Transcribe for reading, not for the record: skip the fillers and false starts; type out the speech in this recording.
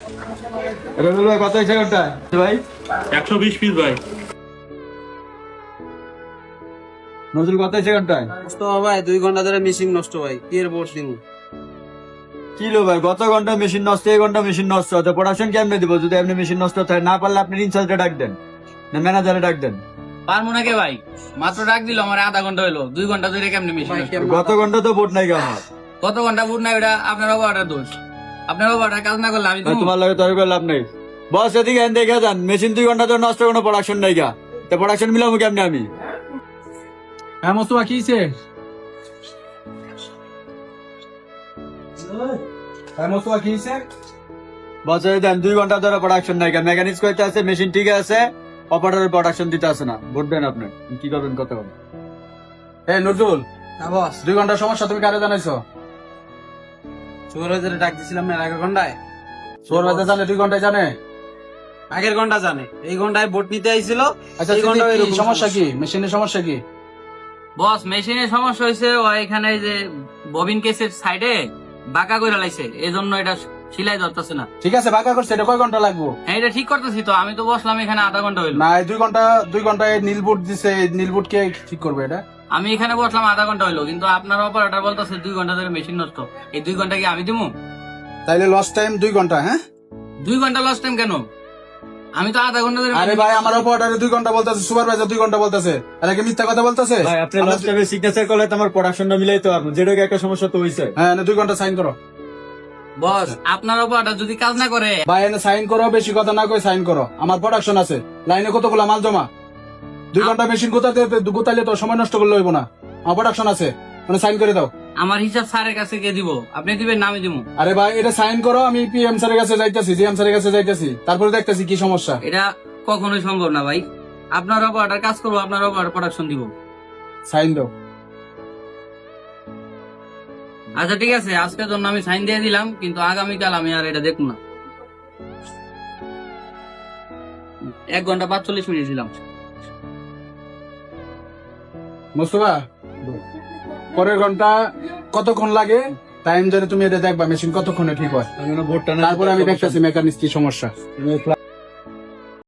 রবিউল ভাই কত হয়েছে কোনটা ভাই? 120 পিস ভাই। নজরুল কত হয়েছে কোনটায়? নষ্ট ভাই 2 ঘন্টা ধরে মেশিন নষ্ট ভাই, কি এর বোর্ড দিব? কি লো ভাই, গত ঘন্টা মেশিন নষ্ট, এই ঘন্টা মেশিন নষ্ট, তো প্রোডাকশন কেমনে দিব? যদি এমনি মেশিন নষ্ট থাকে, না পারলে আপনি ইনচার্জে ডাক দেন, না ম্যানেজারে ডাক দেন। পারবো নাকি ভাই? মাত্র ডাক দিল আমার, আধা ঘন্টা হইলো, 2 ঘন্টা ধরে কেমনে মেশিন? গত ঘন্টা তো বোট নাই আমার। কত ঘন্টা বুট নাই, ওটা আপনার অপারেটর দোষ। আপনার অপারেটর কাজ না করলে আমি ভাই, তোমার লাগে তর্ক করে লাভ নেই। বস এদিকে এনে দেখে যান, মেশিন 2 ঘন্টা ধরে নষ্ট, কোনো প্রোডাকশন নাই গা, তো প্রোডাকশন মিলাবো কেমনে আমি? হ্যাঁ মোস্তফা কি হইছে? হ্যাঁ মোস্তফা কি হইছে? বস এই দেন 2 ঘন্টা ধরে প্রোডাকশন নাই গা, মেকানিক্স কইতে আছে মেশিন ঠিক আছে, অপারেটর প্রোডাকশন দিতে আছে না। ভোট দেন আপনি, কি করবেন কত? এই নজরুল, হ্যাঁ বস, 2 ঘন্টার সমস্যা তুমি কারে জানাইছো? সুপারভাইজারে ডাক দিছিলাম না আগের ঘন্টায়। সুপারভাইজার জানে 2 ঘন্টায় জানে? আগের ঘন্টা জানে, এই ঘন্টায় বোর্ড নিতে আইছিল। আচ্ছা এই ঘন্টায় সিদ্দিক, কি এরকম সমস্যা কি? মেশিনের সমস্যা কি? বস মেশিনের সমস্যা হয়েছে, ও এখানে যে ববিন কেসের সাইডে বাঁকা করে লাইছে, এই জন্য এটা সিলাই ধরতেছে না। ঠিক আছে বাঁকা করছে, এটা কয় ঘন্টা লাগবো? হ্যাঁ এটা ঠিক করতেছি তো, আমি তো বসলাম এখানে আধা ঘন্টা হইলো। না এই 2 ঘন্টায় নীলবুট দিছে, এই নীলবুট কে ঠিক করবে এটা? আমি এখানে বসলাম আধা ঘন্টা হইলো, কিন্তু আপনার অপারেটর বলতেছে 2 ঘন্টা ধরে মেশিন নষ্ট। এই 2 ঘন্টা কি আমি দিমু? তাইলে লস টাইম 2 ঘন্টা। হ্যাঁ 2 ঘন্টা লস টাইম কেন? আমি তো আধা ঘন্টা ধরে আরে ভাই, আমার অপারেটরে 2 ঘন্টা বলতেছে, সুপারভাইজার 2 ঘন্টা বলতেছে, আর কি মিথ্যা কথা বলতেছে? ভাই আপনি লাস্ট টাইমে সিগনেচার করলে তো আমার প্রোডাকশনটা মিলাই তো পারবো, যেটা একটা সমস্যা তো হইছে। হ্যাঁ 2 ঘন্টা সাইন করো। বস আপনার অপারেটর যদি কাজ না করে, ভাই এনে সাইন করো, বেশি কথা না কই সাইন করো। আমার প্রোডাকশন আছে, লাইনে কতগুলো মাল জমা। 2 ঘন্টা মেশিন গোতাইলে তো সময় নষ্ট করলে হইব না। আমার প্রোডাকশন আছে, মানে সাইন করে দাও। আমার হিসাব স্যারের কাছে কে দিব? আপনি দিবেন না আমি দিব? আরে ভাই এটা সাইন করো, আমি পিএম স্যারের কাছে যাইতেছি, জিএম স্যারের কাছে যাইতেছি, তারপরে দেখতেছি কি সমস্যা। এটা কখনোই সম্ভব না ভাই। আপনার অপারেটর কাজ করবো, আপনার অপারেটর প্রোডাকশন দিব। সাইন দাও। আচ্ছা ঠিক আছে, আজকের জন্য আমি সাইন দিয়ে দিলাম, কিন্তু আগামীকাল আমি আর এটা দেখবো না। 1 ঘন্টা 45 মিনিট দিলাম। মোস্তফা পরের ঘন্টা কতক্ষণ লাগে টাইম, জানি তুমি এটা দেখবা মেশিন কতক্ষণে ঠিক হয়, ভোটটা তারপরে আমি দেখতেছি মেকানিক্স কি সমস্যা।